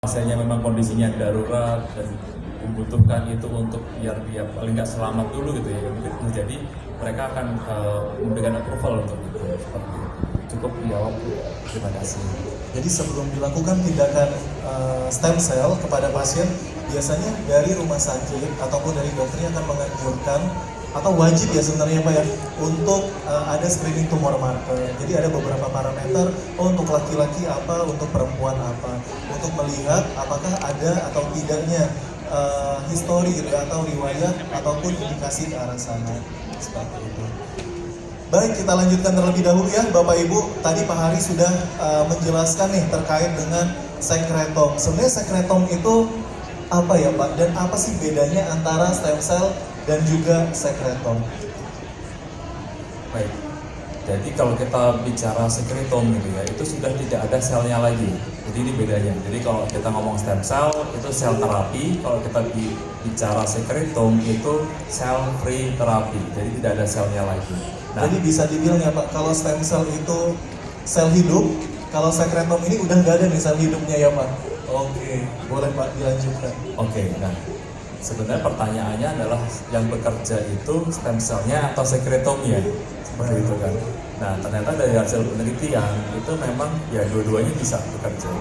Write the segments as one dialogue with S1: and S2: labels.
S1: Misalnya memang kondisinya darurat dan membutuhkan itu untuk biar dia paling nggak selamat dulu gitu ya, mungkin terjadi mereka akan memberikan approval untuk itu seperti itu. Cukup menjawab. Terima kasih.
S2: Jadi sebelum dilakukan tindakan stem cell kepada pasien, biasanya dari rumah sakit ataupun dari dokternya akan menganjurkan atau wajib ya sebenarnya Pak ya untuk ada screening tumor marker. Jadi ada beberapa parameter, untuk laki-laki apa, untuk perempuan apa, untuk melihat apakah ada atau tidaknya histori gitu ya, atau riwayat ataupun indikasi ke arah sana seperti itu. Baik, kita lanjutkan terlebih dahulu ya Bapak Ibu. Tadi Pak Hari sudah menjelaskan nih terkait dengan sekretom. Sebenarnya sekretom itu apa ya Pak? Dan apa sih bedanya antara stem cell dan juga sekretom?
S1: Baik. Jadi kalau kita bicara sekretom gitu ya, itu sudah tidak ada selnya lagi. Jadi ini bedanya. Jadi kalau kita ngomong stem cell itu sel terapi, kalau kita bicara sekretom itu cell free terapi. Jadi tidak ada selnya lagi.
S2: Nah, jadi bisa dibilang ya Pak, kalau stem cell itu sel hidup, kalau sekretom ini udah nggak ada nih sel hidupnya ya Pak. Oke, boleh Pak dilanjutkan.
S1: Oke, nah sebenarnya pertanyaannya adalah yang bekerja itu stem cell-nya atau sekretomnya, seperti itu kan. Nah ternyata dari hasil penelitian itu memang ya dua-duanya bisa bekerja.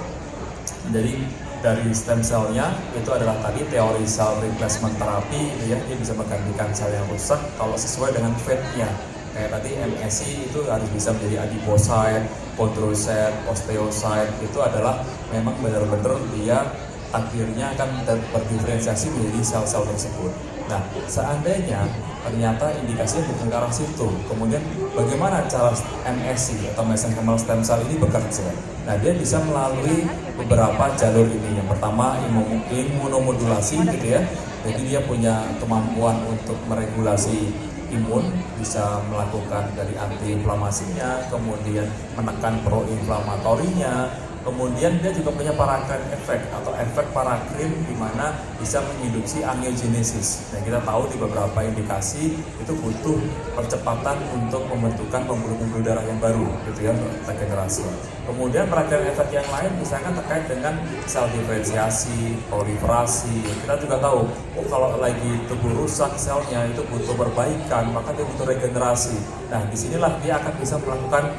S1: Jadi dari stem cell-nya itu adalah tadi teori cell replacement therapy gitu ya, dia bisa menggantikan sel yang rusak kalau sesuai dengan fate-nya. Kayak tadi MSC itu harus bisa menjadi adipocyte, chondrocyte, osteocyte, itu adalah memang benar-benar dia akhirnya akan berdiferensiasi menjadi sel-sel tersebut. Nah, seandainya ternyata indikasinya bukan ke arah situ, kemudian bagaimana cara MSC atau mesenchymal stem cell ini bekerja? Nah, dia bisa melalui beberapa jalur ini. Yang pertama imunomodulasi gitu ya. Jadi dia punya kemampuan untuk meregulasi imun, bisa melakukan dari antiinflamasinya, kemudian menekan proinflamatorinya, kemudian dia juga punya paracrine effect atau efek parakrin di mana bisa menginduksi angiogenesis. Nah, kita tahu di beberapa indikasi itu butuh percepatan untuk pembentukan pembuluh-pembuluh darah yang baru, gitu ya, regenerasi. Kemudian paracrine effect yang lain misalkan terkait dengan sel diferensiasi, proliferasi. Kita juga tahu, kalau lagi tubuh rusak selnya itu butuh perbaikan, maka dia butuh regenerasi. Nah, disinilah dia akan bisa melakukan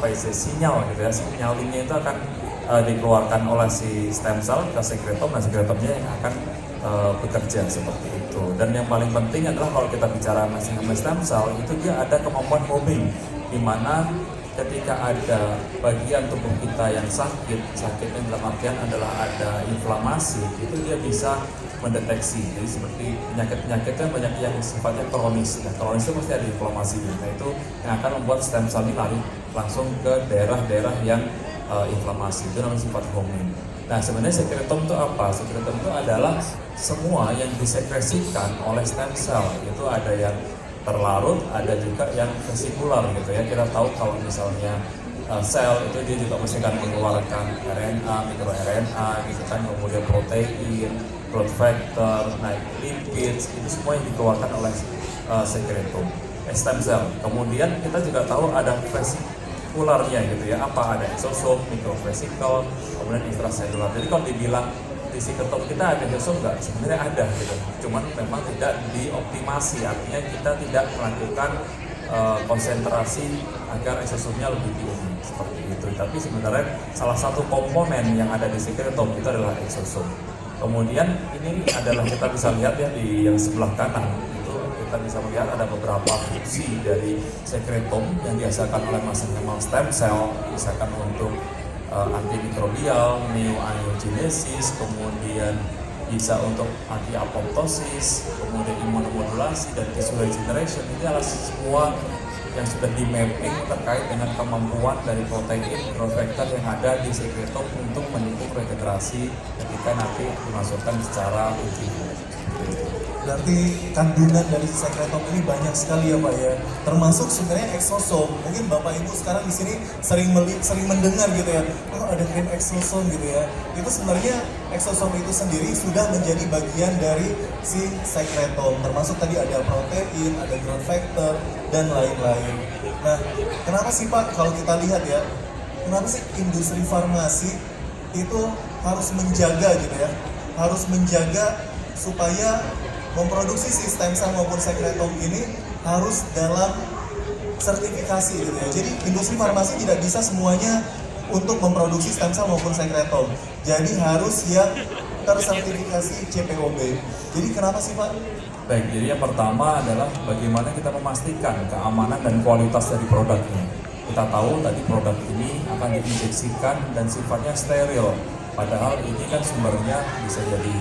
S1: sinyal gitu ya, sinyalnya itu akan dikeluarkan oleh si stem cell ke sekretom, dan sekretomnya yang akan bekerja seperti itu. Dan yang paling penting adalah kalau kita bicara mesenchymal stem cell itu dia ada kemampuan homing, di mana ketika ada bagian tubuh kita yang sakitnya dalam artian adalah ada inflamasi, itu dia bisa mendeteksi. Jadi seperti penyakit-penyakitnya banyak yang sifatnya kronis. Nah, kronis itu pasti ada inflamasinya. Nah, itu yang akan membuat stem cell ini lari langsung ke daerah-daerah yang inflamasi. Itu namanya sifat homing. Nah, sebenarnya sekretom itu apa? Sekretom itu adalah semua yang disekresikan oleh stem cell. Itu ada yang terlarut, ada juga yang vesikular gitu ya. Kita tahu kalau misalnya sel itu dia juga mesti akan mengeluarkan RNA, mikroRNA gitu kan, kemudian protein, growth factor, lipids, itu semua yang dikeluarkan oleh sekretom, stem cell. Kemudian kita juga tahu ada vesikularnya gitu ya, apa ada exosom, microvesicle, kemudian intracellular. Jadi kalau dibilang di sekretom kita ada exosom nggak? Sebenarnya ada gitu, cuman memang tidak dioptimasi, artinya kita tidak melakukan konsentrasi agar exosomnya lebih tinggi seperti itu. Tapi sebenarnya salah satu komponen yang ada di sekretom itu adalah exosom. Kemudian ini adalah kita bisa lihat ya di yang sebelah kanan itu kita bisa melihat ada beberapa fungsi dari sekretom yang dihasilkan oleh mesenchymal stem cell, misalkan untuk antimikrobial, neoangiogenesis, kemudian bisa untuk anti-apoptosis, kemudian imunomodulasi dan tissue regeneration. Ini adalah semua yang sudah di mapping terkait dengan kemampuan dari protein growth factor yang ada di sekretom untuk mendukung regenerasi ketika nanti dimasukkan secara in vivo.
S2: Berarti kandungan dari sekretom ini banyak sekali ya Pak ya, termasuk sebenarnya exosom. Mungkin Bapak Ibu sekarang di sini sering mendengar gitu ya, oh ada gen exosom gitu ya. Itu sebenarnya exosom itu sendiri sudah menjadi bagian dari si sekretom, termasuk tadi ada protein, ada growth factor dan lain-lain. Nah, kenapa sih Pak kalau kita lihat ya, kenapa sih industri farmasi itu harus menjaga gitu ya, harus menjaga supaya memproduksi si stem cell maupun sekretom ini harus dalam sertifikasi gitu ya. Jadi industri farmasi tidak bisa semuanya untuk memproduksi stem cell maupun sekretom. Jadi harus yang tersertifikasi CPOB. Jadi kenapa sih Pak?
S1: Baik, jadi yang pertama adalah bagaimana kita memastikan keamanan dan kualitas dari produknya. Kita tahu tadi produk ini akan diinjeksikan dan sifatnya steril. Padahal ini kan sumbernya bisa jadi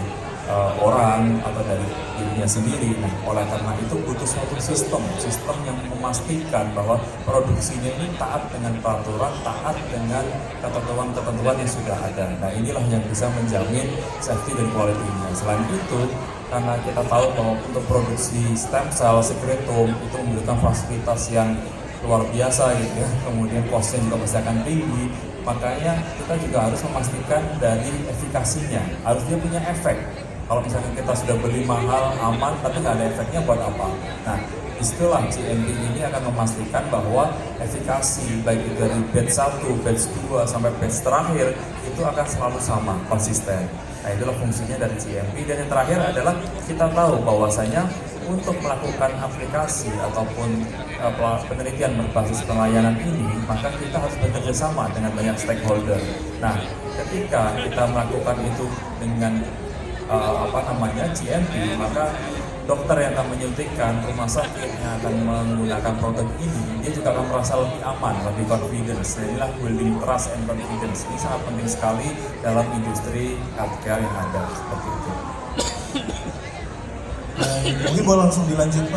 S1: orang atau dari dirinya sendiri. Nah, oleh karena itu butuh suatu sistem yang memastikan bahwa produksinya ini taat dengan peraturan, taat dengan ketentuan-ketentuan yang sudah ada. Nah, inilah yang bisa menjamin safety dan quality-nya. Selain itu, karena kita tahu bahwa untuk produksi stem cell sekretom itu membutuhkan fasilitas yang luar biasa gitu ya, kemudian cost-nya juga pasti akan tinggi, makanya kita juga harus memastikan dari efikasinya, harus dia punya efek. Kalau misalnya kita sudah beli mahal, aman, tapi nggak ada efeknya buat apa? Nah, istilah GMP ini akan memastikan bahwa efikasi baik itu dari batch 1, batch 2, sampai batch terakhir itu akan selalu sama, konsisten. Nah, itulah fungsinya dari GMP. Dan yang terakhir adalah kita tahu bahwasanya untuk melakukan aplikasi ataupun penelitian berbasis pelayanan ini, maka kita harus bekerja sama dengan banyak stakeholder. Nah, ketika kita melakukan itu dengan GMP, maka dokter yang akan menyuntikkan, rumah sakit yang akan menggunakan produk ini, dia juga akan merasa lebih aman, lebih confidence. Nah, inilah building trust and confidence. Ini sangat penting sekali dalam industri healthcare yang ada seperti itu.
S2: Mungkin boleh langsung dilanjutkan.